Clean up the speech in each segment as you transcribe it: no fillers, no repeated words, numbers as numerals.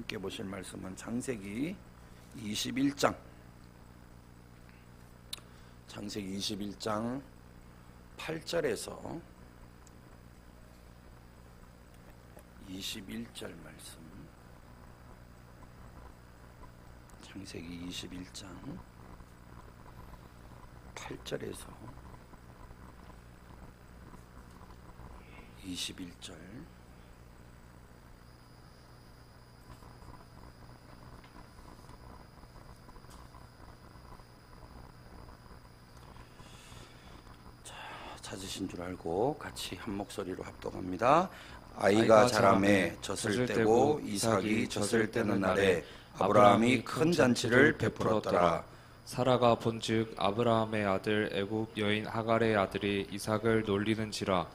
함께 보실 말씀은 창세기 21장 8절에서 21절 말씀. 창세기 21장 8절에서 21절. 찾으신 줄 알고 같이 한 목소리로 합독합니다. 아이가 자라매 젖을 떼고 이삭이 젖을 떼는 날에 아브라함이 큰 잔치를 베풀었더라. 사라가 본즉 아브라함의 아들 애굽 여인 하갈의 아들이 이삭을 놀리는지라.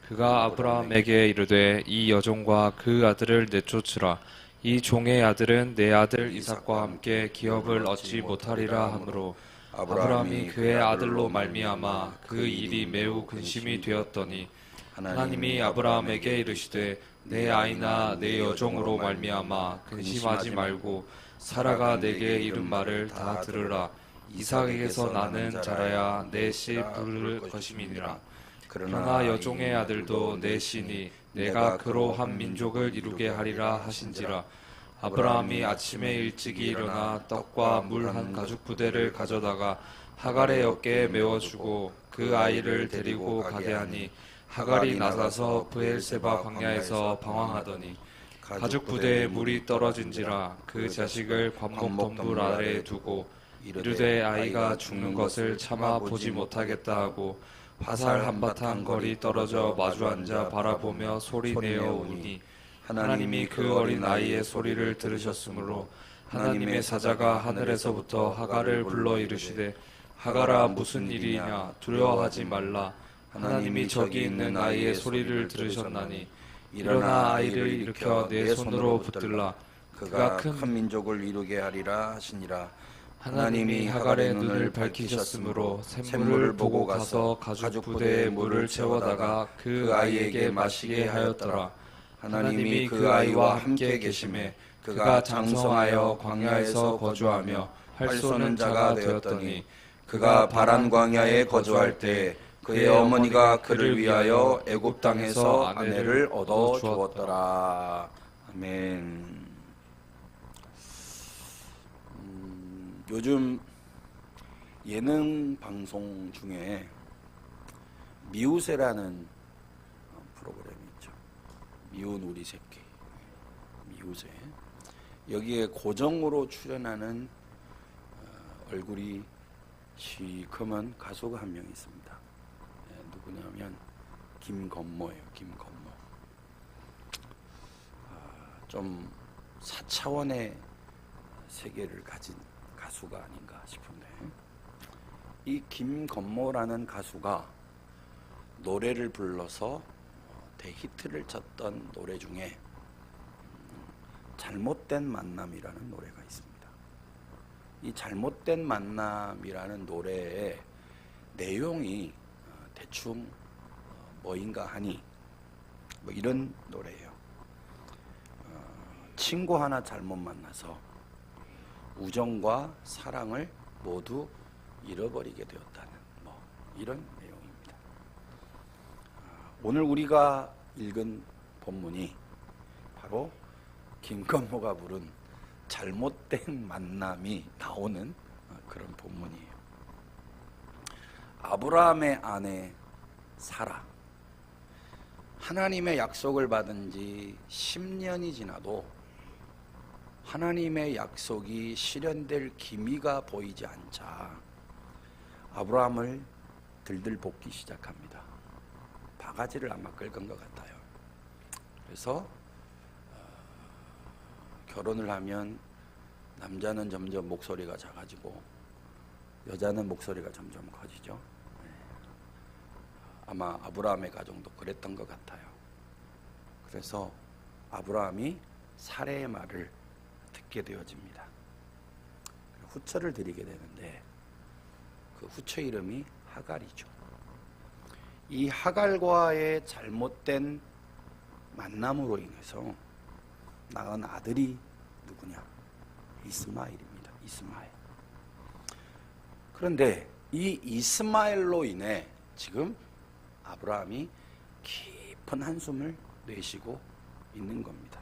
그가 아브라함에게 이르되 이 여종과 그 아들을 내쫓으라. 이 종의 아들은 내 아들 이삭과 함께 기업을 얻지 못하리라 하므로 아브라함이 그의 아들로 말미암아 그 일이 매우 근심이 되었더니 하나님이 아브라함에게 이르시되 내 아이나 내 여종으로 말미암아 근심하지 말고 사라가 내게 이른 말을 다 들으라. 이삭에게서 나는 자라야 내 씨 부를 것임이니라. 그러나 여종의 아들도 내 씨니 내가 그로 한 민족을 이루게 하리라 하신지라. 아브라함이 아침에 일찍이 일어나 떡과 물 한 가죽 부대를 가져다가 하갈의 어깨에 메워주고 그 아이를 데리고 가게 하니 하갈이 나가서 브엘세바 광야에서 방황하더니 가죽 부대에 물이 떨어진지라. 그 자식을 관목 덤불 아래에 두고 이르되 아이가 죽는 것을 참아 보지 못하겠다 하고 화살 한바탕 거리 떨어져 마주 앉아 바라보며 소리내어 우니 하나님이 그 어린 아이의 소리를 들으셨으므로 하나님의 사자가 하늘에서부터 하갈을 불러 이르시되 하갈아 무슨 일이냐 두려워하지 말라. 하나님이 저기 있는 아이의 소리를 들으셨나니 일어나 아이를 일으켜 내 손으로 붙들라. 그가 큰 민족을 이루게 하리라 하시니라. 하나님이 하갈의 눈을 밝히셨으므로 샘물을 보고 가서 가죽 부대에 물을 채워다가 그 아이에게 마시게 하였더라. 하나님이 그 아이와 함께 계심에 그가 장성하여 광야에서 거주하며 활 쏘는 자가 되었더니 그가 바란 광야에 거주할 때 그의 어머니가 그를 위하여 애굽 땅에서 아내를 얻어 주었더라. 아멘. 요즘 예능 방송 중에 미우새라는 프로그램이 있죠. 미운 우리 새끼, 미우새. 여기에 고정으로 출연하는 얼굴이 시커먼 가수가 한 명 있습니다. 누구냐면 김건모예요. 김건모. 좀 4차원의 세계를 가진 가수가 아닌가 싶은데, 이 김건모라는 가수가 노래를 불러서 대히트를 쳤던 노래 중에 잘못된 만남이라는 노래가 있습니다. 이 잘못된 만남이라는 노래의 내용이 대충 뭐인가 하니 뭐 이런 노래예요. 친구 하나 잘못 만나서 우정과 사랑을 모두 잃어버리게 되었다는 뭐 이런 내용입니다. 오늘 우리가 읽은 본문이 바로 김건모가 부른 잘못된 만남이 나오는 그런 본문이에요. 아브라함의 아내 사라, 하나님의 약속을 받은 지 10년이 지나도 하나님의 약속이 실현될 기미가 보이지 않자 아브라함을 들들 볶기 시작합니다. 바가지를 아마 긁은 것 같아요. 그래서 결혼을 하면 남자는 점점 목소리가 작아지고 여자는 목소리가 점점 커지죠. 아마 아브라함의 가정도 그랬던 것 같아요. 그래서 아브라함이 사레의 말을 듣게 되어집니다. 후처를 드리게 되는데 그 후처 이름이 하갈이죠. 이 하갈과의 잘못된 만남으로 인해서 낳은 아들이 누구냐? 이스마엘입니다. 이스마엘. 그런데 이 이스마엘로 인해 지금 아브라함이 깊은 한숨을 내쉬고 있는 겁니다.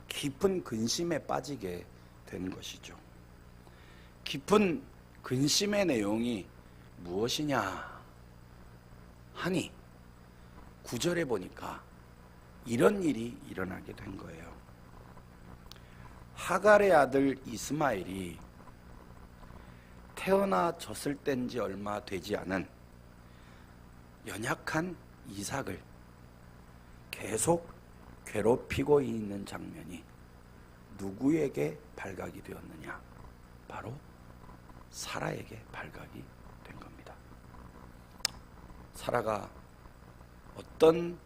깊은 근심에 빠지게 된 것이죠. 깊은 근심의 내용이 무엇이냐 하니 9절에 보니까 이런 일이 일어나게 된 거예요. 하갈의 아들 이스마엘이 태어나졌을 땐지 얼마 되지 않은 연약한 이삭을 계속 괴롭히고 있는 장면이 누구에게 발각이 되었느냐? 바로 사라에게 발각이 된 겁니다. 사라가 어떤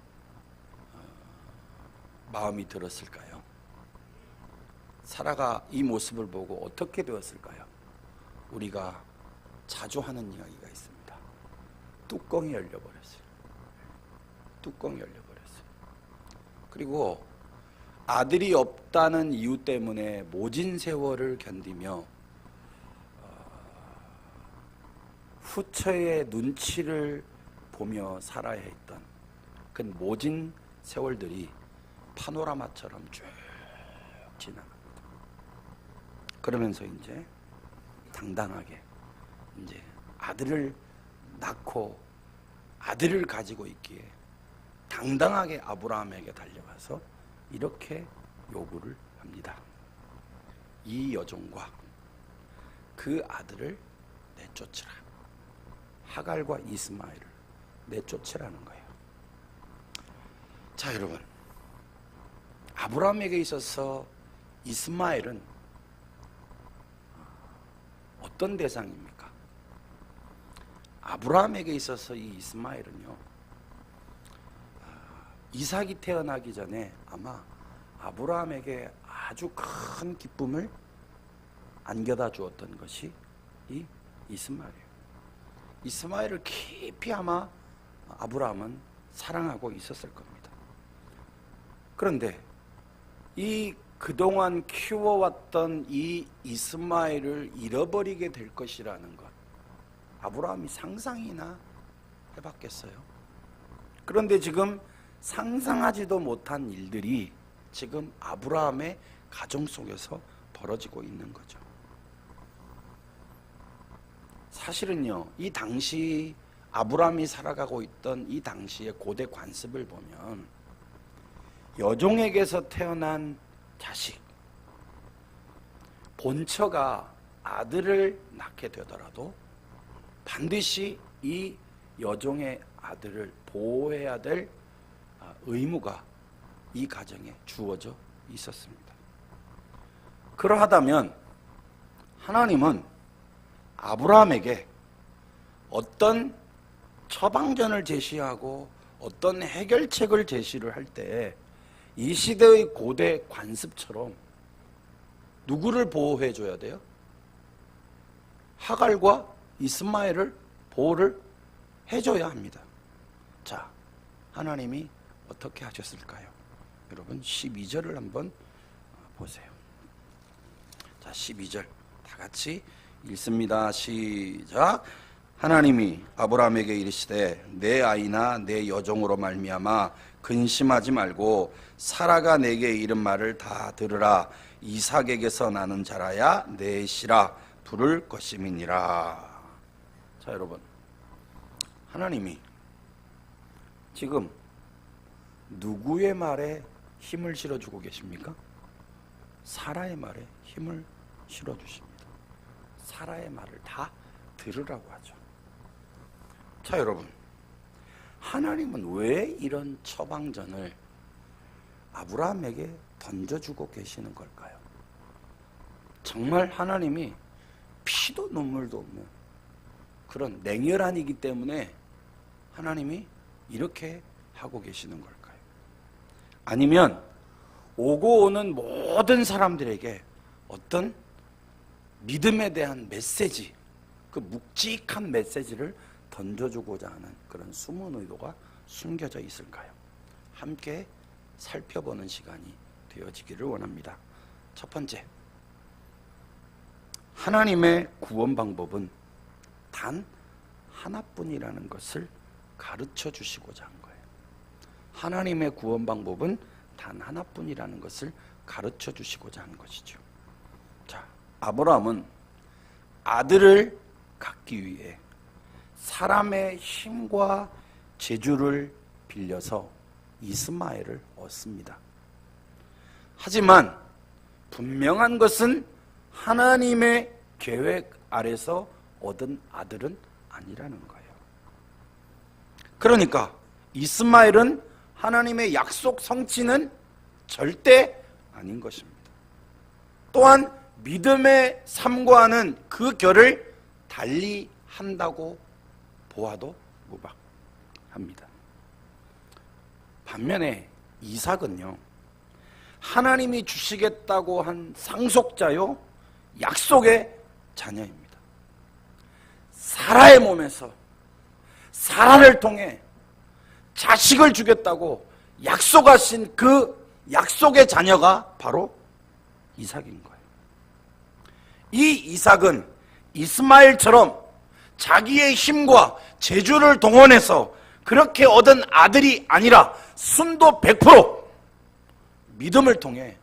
마음이 들었을까요? 사라가 이 모습을 보고 어떻게 되었을까요? 우리가 자주 하는 이야기가 있습니다. 뚜껑이 열려버렸어요. 뚜껑이 열려버렸어요. 그리고 아들이 없다는 이유 때문에 모진 세월을 견디며 후처의 눈치를 보며 살아야 했던 그 모진 세월들이 파노라마처럼 쭉 지나갑니다. 그러면서 이제 당당하게 이제 아들을 낳고 아들을 가지고 있기에 당당하게 아브라함에게 달려가서 이렇게 요구를 합니다. 이 여종과 그 아들을 내쫓으라. 하갈과 이스마엘을 내쫓으라는 거예요. 자, 여러분, 아브라함에게 있어서 이스마엘은 어떤 대상입니까? 아브라함에게 있어서 이 이스마엘은요, 이삭이 태어나기 전에 아마 아브라함에게 아주 큰 기쁨을 안겨다 주었던 것이 이 이스마엘이에요. 이스마엘을 깊이 아마 아브라함은 사랑하고 있었을 겁니다. 그런데 이 그동안 키워왔던 이 이스마엘을 잃어버리게 될 것이라는 것, 아브라함이 상상이나 해봤겠어요? 그런데 지금 상상하지도 못한 일들이 지금 아브라함의 가정 속에서 벌어지고 있는 거죠. 사실은요, 이 당시 아브라함이 살아가고 있던 이 당시의 고대 관습을 보면 여종에게서 태어난 자식, 본처가 아들을 낳게 되더라도 반드시 이 여종의 아들을 보호해야 될 의무가 이 가정에 주어져 있었습니다. 그러하다면 하나님은 아브라함에게 어떤 처방전을 제시하고 어떤 해결책을 제시를 할 때 이 시대의 고대 관습처럼 누구를 보호해 줘야 돼요? 하갈과 이스마엘을 보호를 해줘야 합니다. 자, 하나님이 어떻게 하셨을까요? 여러분 12절을 한번 보세요. 자, 12절 다 같이 읽습니다. 시작. 하나님이 아브라함에게 이르시되 내 아이나 내 여종으로 말미암아 근심하지 말고 사라가 내게 이른 말을 다 들으라. 이삭에게서 나는 자라야 내 씨라 부를 것임이니라. 자, 여러분, 하나님이 지금 누구의 말에 힘을 실어주고 계십니까? 사라의 말에 힘을 실어주십니다. 사라의 말을 다 들으라고 하죠. 자, 여러분, 하나님은 왜 이런 처방전을 아브라함에게 던져주고 계시는 걸까요? 정말 하나님이 피도 눈물도 없는 그런 냉혈한이기 때문에 하나님이 이렇게 하고 계시는 걸까요? 아니면 오고 오는 모든 사람들에게 어떤 믿음에 대한 메시지, 그 묵직한 메시지를 던져주고자 하는 그런 숨은 의도가 숨겨져 있을까요? 함께 살펴보는 시간이 되어지기를 원합니다. 첫 번째, 하나님의 구원 방법은 단 하나뿐이라는 것을 가르쳐 주시고자 한 거예요. 하나님의 구원 방법은 단 하나뿐이라는 것을 가르쳐 주시고자 한 것이죠. 자, 아브라함은 아들을 갖기 위해 사람의 힘과 재주를 빌려서 이스마엘을 얻습니다. 하지만 분명한 것은 하나님의 계획 아래서 얻은 아들은 아니라는 거예요. 그러니까 이스마엘은 하나님의 약속 성취는 절대 아닌 것입니다. 또한 믿음의 삶과는 그 결을 달리 한다고 보아도 무방합니다. 반면에 이삭은요, 하나님이 주시겠다고 한 상속자요, 약속의 자녀입니다. 사라의 몸에서 사라를 통해 자식을 주겠다고 약속하신 그 약속의 자녀가 바로 이삭인 거예요. 이 이삭은 이스마엘처럼 자기의 힘과 재주를 동원해서 그렇게 얻은 아들이 아니라 순도 100% 믿음을 통해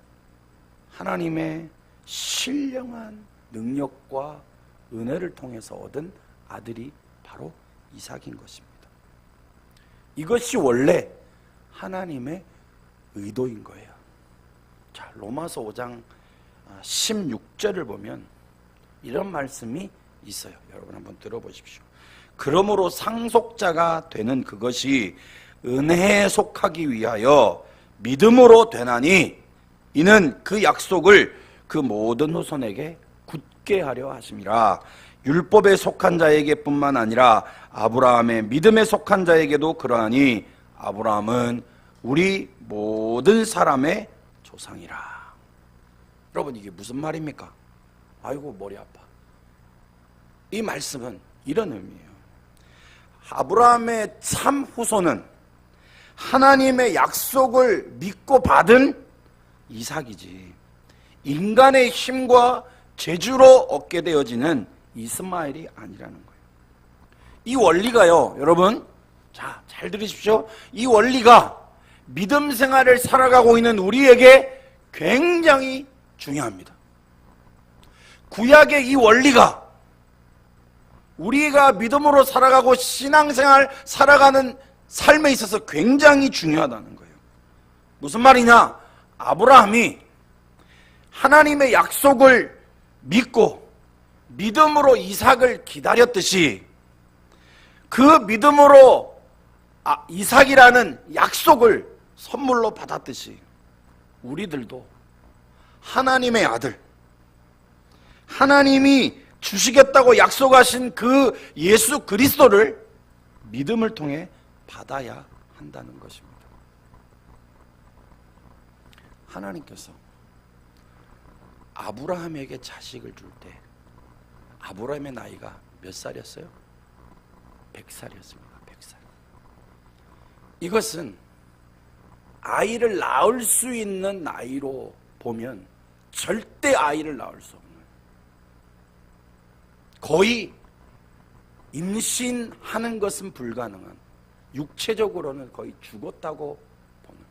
하나님의 신령한 능력과 은혜를 통해서 얻은 아들이 바로 이삭인 것입니다. 이것이 원래 하나님의 의도인 거예요. 자, 로마서 5장 16절을 보면 이런 말씀이 있어요. 여러분 한번 들어보십시오. 그러므로 상속자가 되는 그것이 은혜에 속하기 위하여 믿음으로 되나니 이는 그 약속을 그 모든 후손에게 굳게 하려 하심이라. 율법에 속한 자에게 뿐만 아니라 아브라함의 믿음에 속한 자에게도 그러하니 아브라함은 우리 모든 사람의 조상이라. 여러분, 이게 무슨 말입니까? 아이고 머리 아파. 이 말씀은 이런 의미예요. 아브라함의 참 후손은 하나님의 약속을 믿고 받은 이삭이지, 인간의 힘과 재주로 얻게 되어지는 이스마엘이 아니라는 거예요. 이 원리가요, 여러분, 자, 잘 들으십시오. 이 원리가 믿음 생활을 살아가고 있는 우리에게 굉장히 중요합니다. 구약의 이 원리가 우리가 믿음으로 살아가고 신앙생활 살아가는 삶에 있어서 굉장히 중요하다는 거예요. 무슨 말이냐? 아브라함이 하나님의 약속을 믿고 믿음으로 이삭을 기다렸듯이 그 믿음으로 이삭이라는 약속을 선물로 받았듯이 우리들도 하나님의 아들, 하나님이 주시겠다고 약속하신 그 예수 그리스도를 믿음을 통해 받아야 한다는 것입니다. 하나님께서 아브라함에게 자식을 줄 때 아브라함의 나이가 몇 살이었어요? 100살이었습니다. 100살. 이것은 아이를 낳을 수 있는 나이로 보면 절대 아이를 낳을 수 없는, 거의 임신하는 것은 불가능한, 육체적으로는 거의 죽었다고 보는,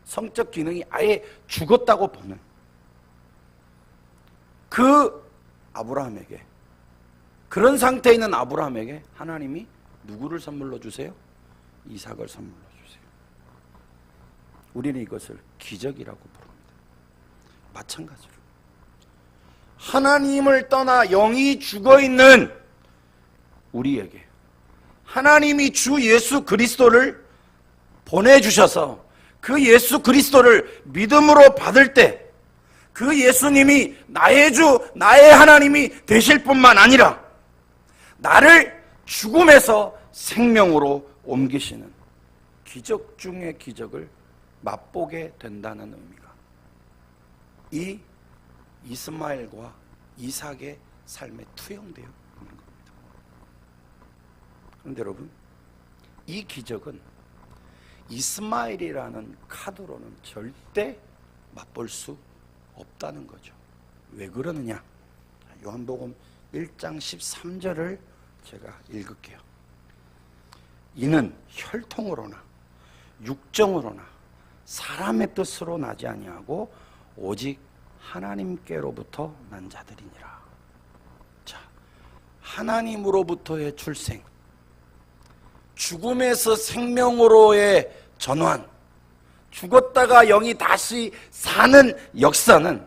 성적 기능이 아예 죽었다고 보는 그 아브라함에게, 그런 상태에 있는 아브라함에게 하나님이 누구를 선물로 주세요? 이삭을 선물로 주세요. 우리는 이것을 기적이라고 부릅니다. 마찬가지로 하나님을 떠나 영이 죽어있는 우리에게 하나님이 주 예수 그리스도를 보내주셔서 그 예수 그리스도를 믿음으로 받을 때 그 예수님이 나의 주, 나의 하나님이 되실 뿐만 아니라 나를 죽음에서 생명으로 옮기시는 기적 중의 기적을 맛보게 된다는 의미가 이 이스마엘과 이삭의 삶에 투영되어 있는 겁니다. 그런데 여러분, 이 기적은 이스마엘이라는 카드로는 절대 맛볼 수 없다는 거죠. 왜 그러느냐? 요한복음 1장 13절을 제가 읽을게요. 이는 혈통으로나 육정으로나 사람의 뜻으로 나지 아니하고 오직 하나님께로부터 난 자들이니라. 자, 하나님으로부터의 출생, 죽음에서 생명으로의 전환, 죽었다가 영이 다시 사는 역사는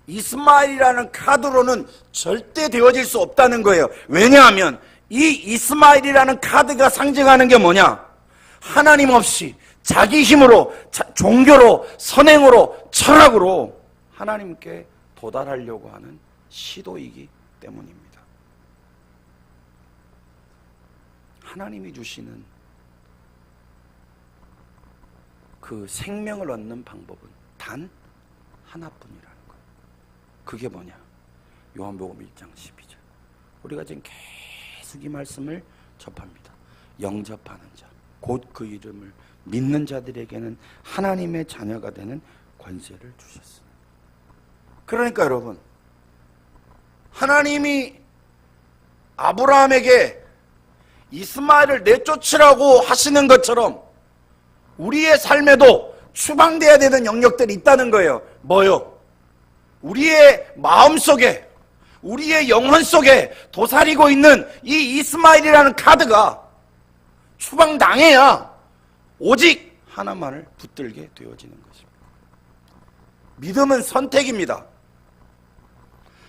이스마엘이라는 카드로는 절대 되어질 수 없다는 거예요. 왜냐하면 이 이스마엘이라는 카드가 상징하는 게 뭐냐? 하나님 없이 자기 힘으로, 종교로, 선행으로, 철학으로 하나님께 도달하려고 하는 시도이기 때문입니다. 하나님이 주시는 그 생명을 얻는 방법은 단 하나뿐이라는 거예요. 그게 뭐냐? 요한복음 1장 12절. 우리가 지금 계속 이 말씀을 접합니다. 영접하는 자, 곧 그 이름을 믿는 자들에게는 하나님의 자녀가 되는 권세를 주셨습니다. 그러니까 여러분, 하나님이 아브라함에게 이스마엘을 내쫓으라고 하시는 것처럼 우리의 삶에도 추방돼야 되는 영역들이 있다는 거예요. 뭐요? 우리의 마음속에, 우리의 영혼 속에 도사리고 있는 이 이스마엘이라는 카드가 추방당해야 오직 하나만을 붙들게 되어지는 것입니다. 믿음은 선택입니다.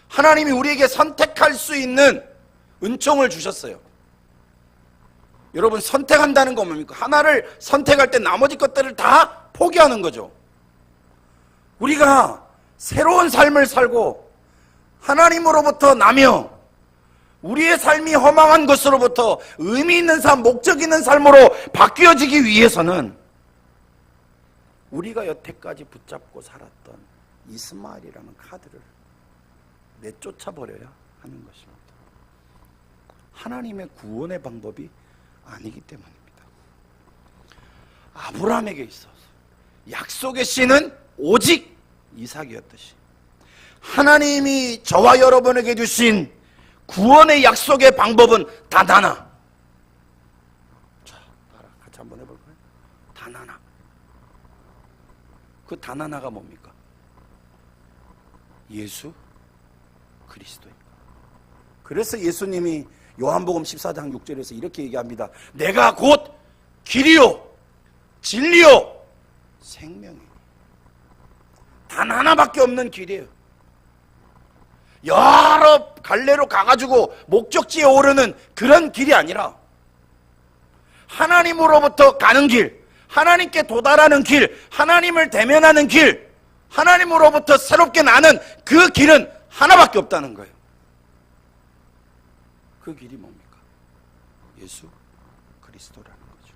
하나님이 우리에게 선택할 수 있는 은총을 주셨어요. 여러분, 선택한다는 건 뭡니까? 하나를 선택할 때 나머지 것들을 다 포기하는 거죠. 우리가 새로운 삶을 살고 하나님으로부터 나며 우리의 삶이 허망한 것으로부터 의미 있는 삶, 목적 있는 삶으로 바뀌어지기 위해서는 우리가 여태까지 붙잡고 살았던 이스마엘이라는 카드를 내쫓아 버려야 하는 것입니다. 하나님의 구원의 방법이 아니기 때문입니다. 아브라함에게 있어서 약속의 씨는 오직 이삭이었듯이 하나님이 저와 여러분에게 주신 구원의 약속의 방법은 단 하나. 자, 같이 한번 해볼까요? 단 하나. 그 단 하나가 뭡니까? 예수 그리스도입니다. 그래서 예수님이 요한복음 14장 6절에서 이렇게 얘기합니다. 내가 곧 길이요 진리요 생명이니. 단 하나밖에 없는 길이에요. 여러 갈래로 가가지고 목적지에 오르는 그런 길이 아니라 하나님으로부터 가는 길, 하나님께 도달하는 길, 하나님을 대면하는 길, 하나님으로부터 새롭게 나는 그 길은 하나밖에 없다는 거예요. 그 길이 뭡니까? 예수 그리스도라는 거죠.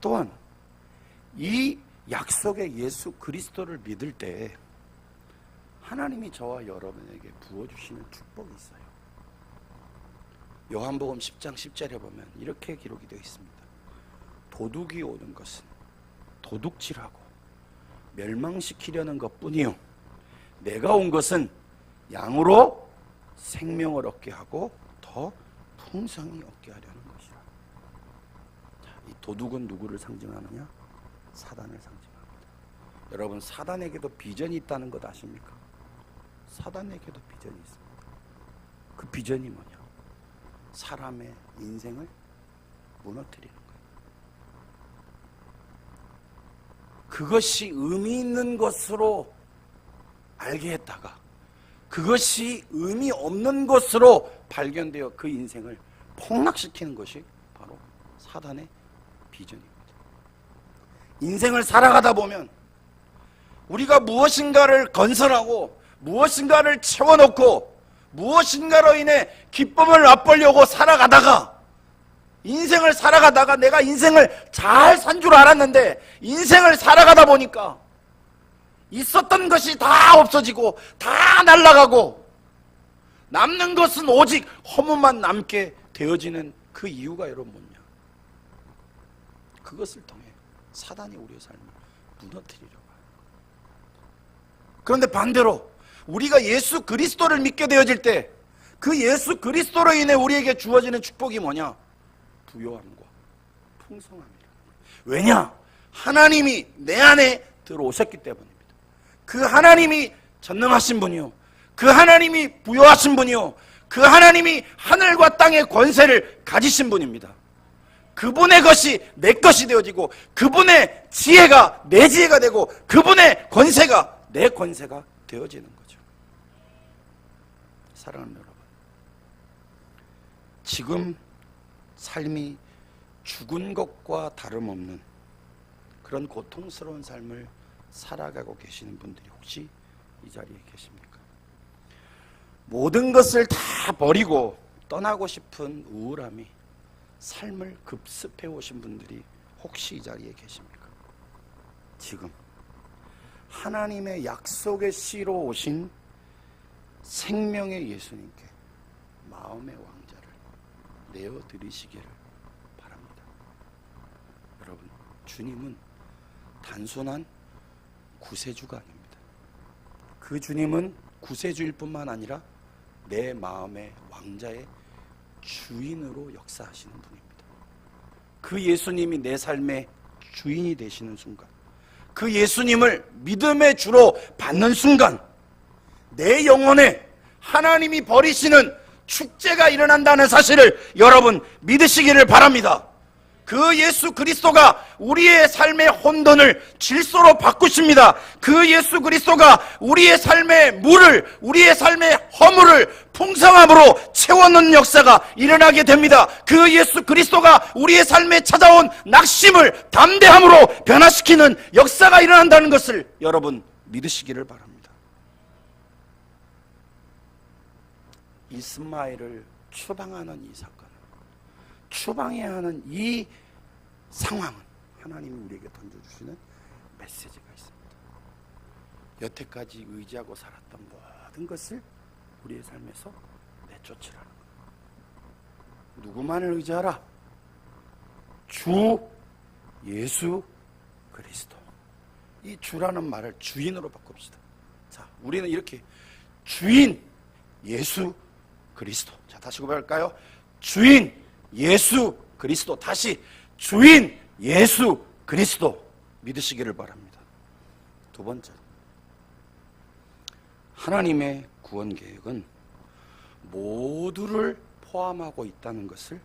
또한 이 약속의 예수 그리스도를 믿을 때 하나님이 저와 여러분에게 부어주시는 축복이 있어요. 요한복음 10장 10절에 보면 이렇게 기록이 되어 있습니다. 도둑이 오는 것은 도둑질하고 멸망시키려는 것뿐이요 내가 온 것은 양으로 생명을 얻게 하고 더 풍성히 얻게 하려는 것이라. 자, 이 도둑은 누구를 상징하느냐? 사단을 상징합니다. 여러분, 사단에게도 비전이 있다는 것 아십니까? 사단에게도 비전이 있습니다. 그 비전이 뭐냐? 사람의 인생을 무너뜨리는 거예요. 그것이 의미 있는 것으로 알게 했다가 그것이 의미 없는 것으로 발견되어 그 인생을 폭락시키는 것이 바로 사단의 비전입니다. 인생을 살아가다 보면 우리가 무엇인가를 건설하고 무엇인가를 채워놓고 무엇인가로 인해 기쁨을 맛보려고 살아가다가 인생을 살아가다가 내가 인생을 잘 산 줄 알았는데 인생을 살아가다 보니까 있었던 것이 다 없어지고 다 날아가고 남는 것은 오직 허무만 남게 되어지는 그 이유가 여러분 뭐냐? 그것을 통해 사단이 우리의 삶을 무너뜨리려고 해요. 그런데 반대로 우리가 예수 그리스도를 믿게 되어질 때 그 예수 그리스도로 인해 우리에게 주어지는 축복이 뭐냐? 부요함과 풍성함이라. 왜냐? 하나님이 내 안에 들어오셨기 때문입니다. 그 하나님이 전능하신 분이요, 그 하나님이 부요하신 분이요, 그 하나님이 하늘과 땅의 권세를 가지신 분입니다. 그분의 것이 내 것이 되어지고, 그분의 지혜가 내 지혜가 되고, 그분의 권세가 내 권세가 되어지는 거죠. 사랑하는 여러분, 지금 삶이 죽은 것과 다름없는 그런 고통스러운 삶을 살아가고 계시는 분들이 혹시 이 자리에 계십니까? 모든 것을 다 버리고 떠나고 싶은 우울함이 삶을 급습해 오신 분들이 혹시 이 자리에 계십니까? 지금 하나님의 약속의 씨로 오신 생명의 예수님께 마음의 왕자를 내어드리시기를 바랍니다. 여러분, 주님은 단순한 구세주가 아닙니다. 그 주님은 구세주일 뿐만 아니라 내 마음의 왕자의 주인으로 역사하시는 분입니다. 그 예수님이 내 삶의 주인이 되시는 순간, 그 예수님을 믿음의 주로 받는 순간, 내 영혼에 하나님이 버리시는 축제가 일어난다는 사실을 여러분 믿으시기를 바랍니다. 그 예수 그리스도가 우리의 삶의 혼돈을 질소로 바꾸십니다. 그 예수 그리스도가 우리의 삶의 물을, 우리의 삶의 허물을 풍성함으로 채워넣는 역사가 일어나게 됩니다. 그 예수 그리스도가 우리의 삶에 찾아온 낙심을 담대함으로 변화시키는 역사가 일어난다는 것을 여러분 믿으시기를 바랍니다. 이스마엘을 추방하는 이 사건, 추방해야 하는 이 상황은 하나님이 우리에게 던져주시는 메시지가 있습니다. 여태까지 의지하고 살았던 모든 것을 우리의 삶에서 내쫓으라는 거예요. 누구만을 의지하라? 주 예수 그리스도. 이 주라는 말을 주인으로 바꿉시다. 자, 우리는 이렇게 주인 예수 그리스도. 자, 다시 고백할까요? 주인 예수 그리스도. 다시 주인 예수 그리스도 믿으시기를 바랍니다. 두 번째, 하나님의 구원 계획은 모두를 포함하고 있다는 것을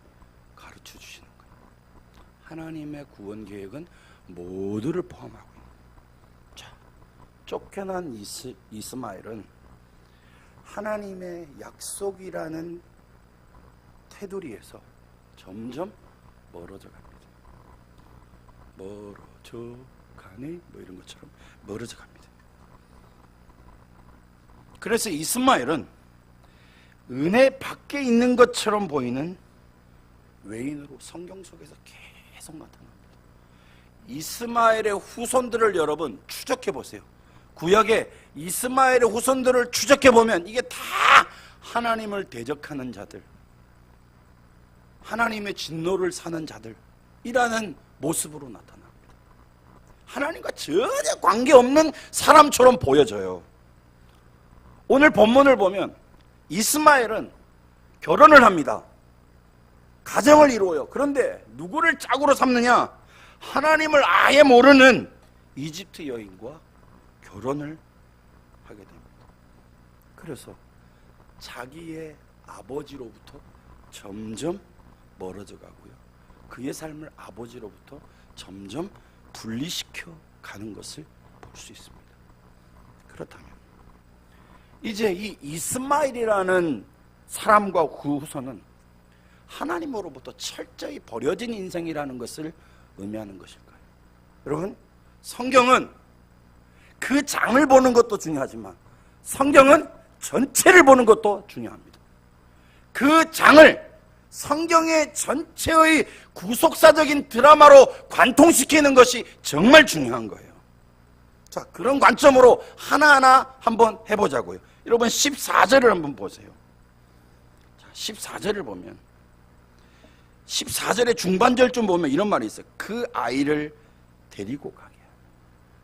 가르쳐 주시는 거예요. 하나님의 구원 계획은 모두를 포함하고 있는 거예요. 자, 쫓겨난 이스마엘은 하나님의 약속이라는 테두리에서 점점 멀어져 갑니다. 멀어져 가네, 뭐 이런 것처럼 멀어져 갑니다. 그래서 이스마엘은 은혜 밖에 있는 것처럼 보이는 외인으로 성경 속에서 계속 나타납니다. 이스마엘의 후손들을 여러분 추적해 보세요. 구약에 이스마엘의 후손들을 추적해 보면 이게 다 하나님을 대적하는 자들, 하나님의 진노를 사는 자들이라는 모습으로 나타납니다. 하나님과 전혀 관계없는 사람처럼 보여져요. 오늘 본문을 보면 이스마엘은 결혼을 합니다. 가정을 이루어요. 그런데 누구를 짝으로 삼느냐? 하나님을 아예 모르는 이집트 여인과 결혼을 하게 됩니다. 그래서 자기의 아버지로부터 점점 멀어져 가고요, 그의 삶을 아버지로부터 점점 분리시켜 가는 것을 볼 수 있습니다. 그렇다면 이제 이 이스마엘이라는 사람과 그 후손은 하나님으로부터 철저히 버려진 인생이라는 것을 의미하는 것일까요? 여러분, 성경은 그 장을 보는 것도 중요하지만 성경은 전체를 보는 것도 중요합니다. 그 장을 성경의 전체의 구속사적인 드라마로 관통시키는 것이 정말 중요한 거예요. 자, 그런 관점으로 하나하나 한번 해보자고요. 여러분 14절을 한번 보세요. 자, 14절을 보면 14절의 중반절쯤 보면 이런 말이 있어요. 그 아이를 데리고 가게.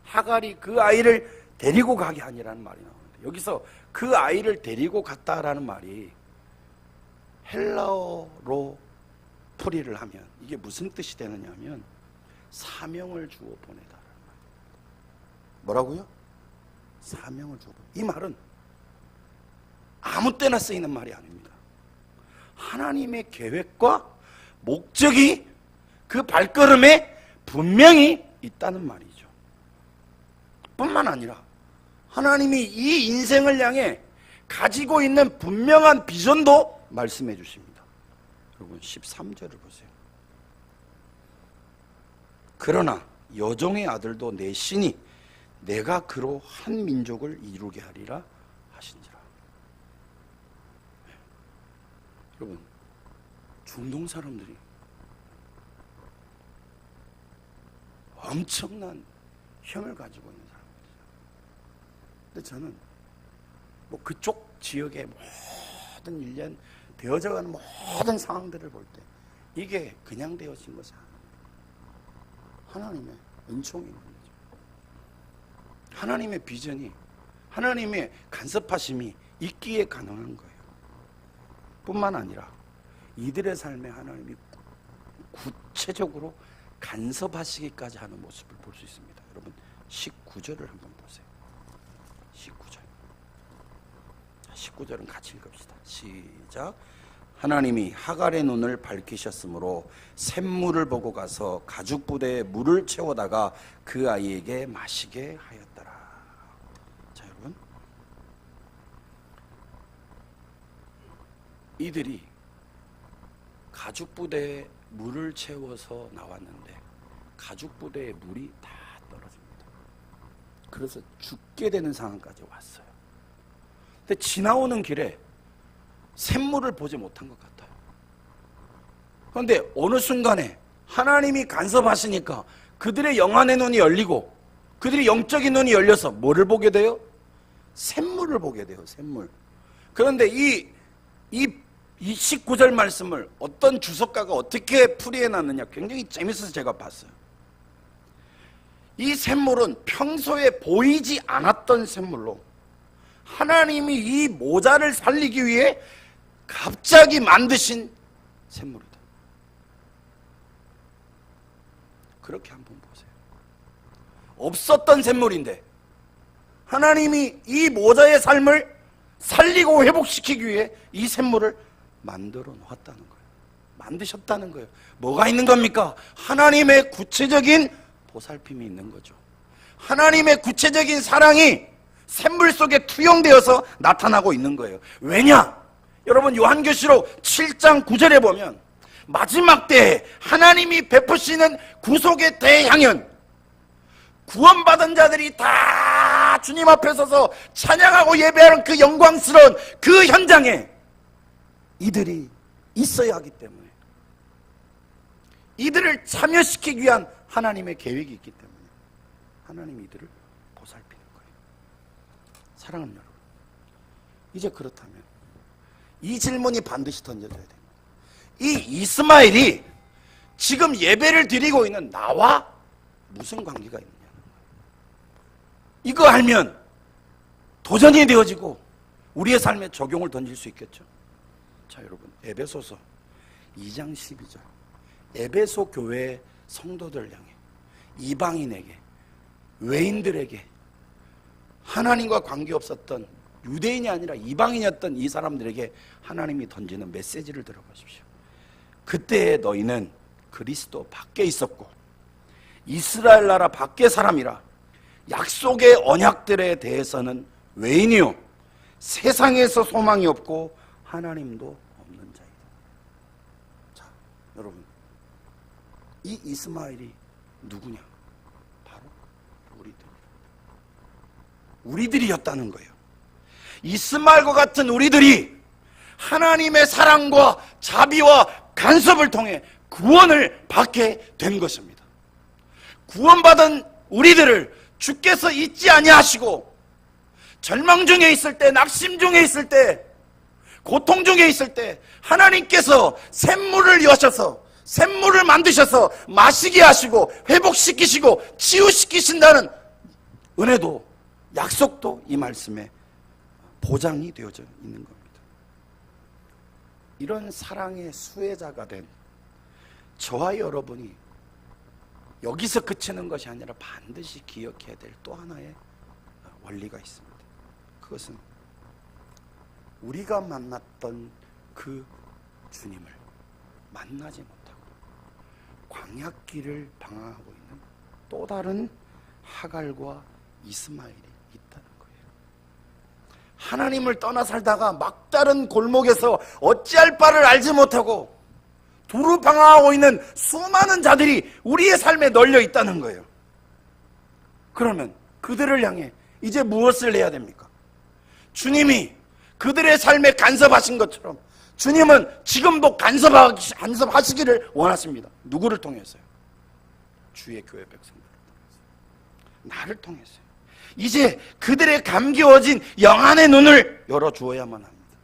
하갈이 그 아이를 데리고 가게 아니라는 말이 나오는데, 여기서 그 아이를 데리고 갔다라는 말이 헬라어로 풀이를 하면 이게 무슨 뜻이 되느냐 하면 사명을 주어 보내다라는 말이에요. 뭐라고요? 사명을 주어 보내다. 이 말은 아무 때나 쓰이는 말이 아닙니다. 하나님의 계획과 목적이 그 발걸음에 분명히 있다는 말이죠. 뿐만 아니라 하나님이 이 인생을 향해 가지고 있는 분명한 비전도 말씀해 주십니다. 여러분 13절을 보세요. 그러나 여종의 아들도 내 신이 내가 그로 한 민족을 이루게 하리라 하신지라. 여러분, 중동 사람들이 엄청난 힘을 가지고 있는 사람들이죠. 근데 저는 뭐 그쪽 지역의 모든 일련 되어져가는 모든 상황들을 볼 때 이게 그냥 되어진 것이 아닙니다. 하나님의 은총인 거죠. 하나님의 비전이, 하나님의 간섭하심이 있기에 가능한 거예요. 뿐만 아니라 이들의 삶에 하나님이 구체적으로 간섭하시기까지 하는 모습을 볼 수 있습니다. 여러분 19절을 한번 보세요. 19절. 19절은 같이 읽읍시다. 시작. 하나님이 하갈의 눈을 밝히셨으므로 샘물을 보고 가서 가죽 부대에 물을 채워다가 그 아이에게 마시게 하였더라. 자, 여러분, 이들이 가죽 부대에 물을 채워서 나왔는데 가죽 부대에 물이 다 떨어집니다. 그래서 죽게 되는 상황까지 왔어요. 근데 지나오는 길에 샘물을 보지 못한 것 같아요. 그런데 어느 순간에 하나님이 간섭하시니까 그들의 영안의 눈이 열리고 그들의 영적인 눈이 열려서 뭐를 보게 돼요? 샘물을 보게 돼요. 샘물. 그런데 이 19절 말씀을 어떤 주석가가 어떻게 풀이해놨느냐 굉장히 재밌어서 제가 봤어요. 이 샘물은 평소에 보이지 않았던 샘물로 하나님이 이 모자를 살리기 위해 갑자기 만드신 샘물이다. 그렇게 한번 보세요. 없었던 샘물인데 하나님이 이 모자의 삶을 살리고 회복시키기 위해 이 샘물을 만들어 놓았다는 거예요. 만드셨다는 거예요. 뭐가 있는 겁니까? 하나님의 구체적인 보살핌이 있는 거죠. 하나님의 구체적인 사랑이 샘물 속에 투영되어서 나타나고 있는 거예요. 왜냐? 여러분 요한계시록 7장 9절에 보면 마지막 때에 하나님이 베푸시는 구속의 대향연, 구원받은 자들이 다 주님 앞에 서서 찬양하고 예배하는 그 영광스러운 그 현장에 이들이 있어야 하기 때문에, 이들을 참여시키기 위한 하나님의 계획이 있기 때문에 하나님이 이들을 보살피는 거예요. 사랑하는 여러분, 이제 그렇다면 이 질문이 반드시 던져져야 됩니다. 이 이스마엘이 지금 예배를 드리고 있는 나와 무슨 관계가 있느냐? 이거 알면 도전이 되어지고 우리의 삶에 적용을 던질 수 있겠죠. 자, 여러분, 에베소서 2장 12절. 에베소 교회 성도들 향해, 이방인에게, 외인들에게, 하나님과 관계없었던 유대인이 아니라 이방인이었던 이 사람들에게 하나님이 던지는 메시지를 들어보십시오. 그때 너희는 그리스도 밖에 있었고 이스라엘 나라 밖의 사람이라 약속의 언약들에 대해서는 외인이요 세상에서 소망이 없고 하나님도 없는 자이다. 자, 여러분, 이 이스마엘이 누구냐? 바로 우리들이었다는 거예요. 이스마엘과 같은 우리들이 하나님의 사랑과 자비와 간섭을 통해 구원을 받게 된 것입니다. 구원받은 우리들을 주께서 잊지 아니하시고 절망 중에 있을 때, 낙심 중에 있을 때, 고통 중에 있을 때 하나님께서 샘물을 여셔서 샘물을 만드셔서 마시게 하시고 회복시키시고 치유시키신다는 은혜도 약속도 이 말씀에 보장이 되어져 있는 겁니다. 이런 사랑의 수혜자가 된 저와 여러분이 여기서 그치는 것이 아니라 반드시 기억해야 될 또 하나의 원리가 있습니다. 그것은 우리가 만났던 그 주님을 만나지 못하고 광야길을 방황하고 있는 또 다른 하갈과 이스마엘이 있다는 거예요. 하나님을 떠나 살다가 막다른 골목에서 어찌할 바를 알지 못하고 두루 방황하고 있는 수많은 자들이 우리의 삶에 널려 있다는 거예요. 그러면 그들을 향해 이제 무엇을 해야 됩니까? 주님이 그들의 삶에 간섭하신 것처럼 주님은 지금도 간섭하시기를 원하십니다. 누구를 통해서요? 주의 교회 백성들을 통해서, 나를 통해서요. 이제 그들의 감기워진 영안의 눈을 열어주어야만 합니다.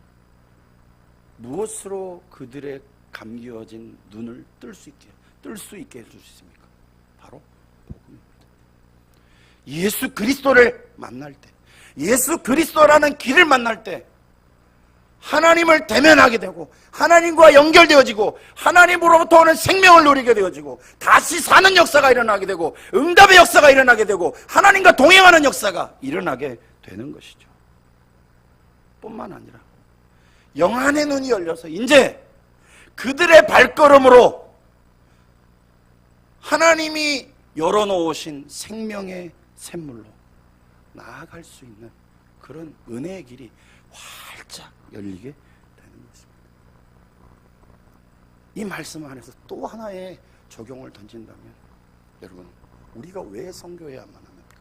무엇으로 그들의 감기워진 눈을 뜰 수 있게 해줄 수 있습니까? 바로 복음입니다. 예수 그리스도를 만날 때, 예수 그리스도라는 길을 만날 때 하나님을 대면하게 되고 하나님과 연결되어지고 하나님으로부터 오는 생명을 누리게 되어지고 다시 사는 역사가 일어나게 되고 응답의 역사가 일어나게 되고 하나님과 동행하는 역사가 일어나게 되는 것이죠. 뿐만 아니라 영안의 눈이 열려서 이제 그들의 발걸음으로 하나님이 열어놓으신 생명의 샘물로 나아갈 수 있는 그런 은혜의 길이 활짝 열리게 되는 것입니다. 이 말씀 안에서 또 하나의 적용을 던진다면 여러분, 우리가 왜 선교해야만 합니까?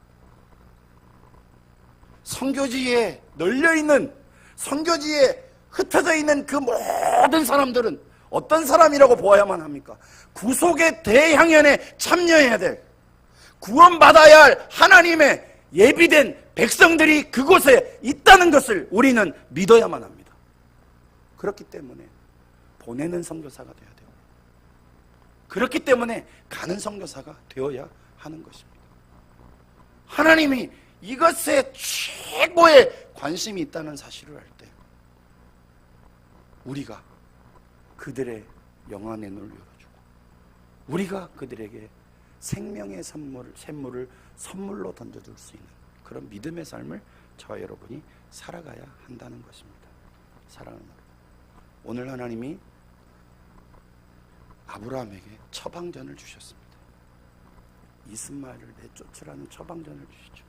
선교지에 널려있는, 선교지에 흩어져 있는 그 모든 사람들은 어떤 사람이라고 보아야만 합니까? 구속의 대향연에 참여해야 될, 구원받아야 할 하나님의 예비된 백성들이 그곳에 있다는 것을 우리는 믿어야만 합니다. 그렇기 때문에 보내는 선교사가 되어야 돼요. 그렇기 때문에 가는 선교사가 되어야 하는 것입니다. 하나님이 이것에 최고의 관심이 있다는 사실을 알 때 우리가 그들의 영안의 눈을 열어주고 우리가 그들에게 생명의 샘물을 선물로 던져줄 수 있는 그런 믿음의 삶을 저와 여러분이 살아가야 한다는 것입니다. 사랑하는 여러분, 오늘 하나님이 아브라함에게 처방전을 주셨습니다. 이스마엘을 내쫓으라는 처방전을 주시죠.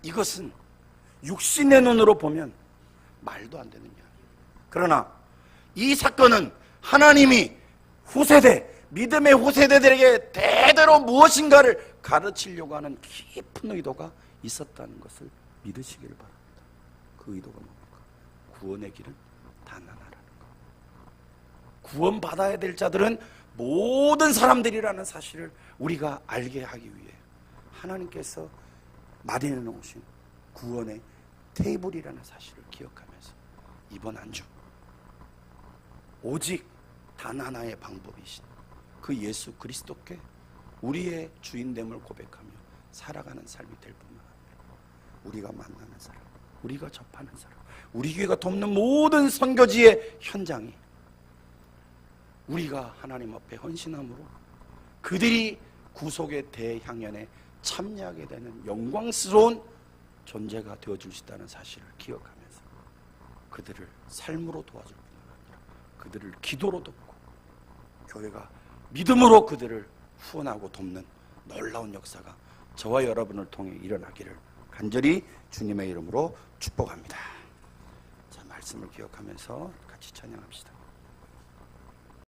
이것은 육신의 눈으로 보면 말도 안 되는 이야기예요. 그러나 이 사건은 하나님이 후세대, 믿음의 후세대들에게 대대로 무엇인가를 가르치려고 하는 깊은 의도가 있었다는 것을 믿으시기를 바랍니다. 그 의도가 뭡니까? 구원의 길은 단 하나라는 것. 구원받아야 될 자들은 모든 사람들이라는 사실을 우리가 알게 하기 위해 하나님께서 마련해 놓으신 구원의 테이블이라는 사실을 기억하면서 이번 한 주 오직 단 하나의 방법이신 그 예수 그리스도께 우리의 주인됨을 고백하며 살아가는 삶이 될 뿐만 아니라 우리가 만나는 사람, 우리가 접하는 사람, 우리 교회가 돕는 모든 선교지의 현장이 우리가 하나님 앞에 헌신함으로 그들이 구속의 대향연에 참여하게 되는 영광스러운 존재가 되어줄 수 있다는 사실을 기억하면서 그들을 삶으로 도와줄 뿐만 아니라 그들을 기도로 돕고 교회가 믿음으로 그들을 후원하고 돕는 놀라운 역사가 저와 여러분을 통해 일어나기를 간절히 주님의 이름으로 축복합니다. 자, 말씀을 기억하면서 같이 찬양합시다.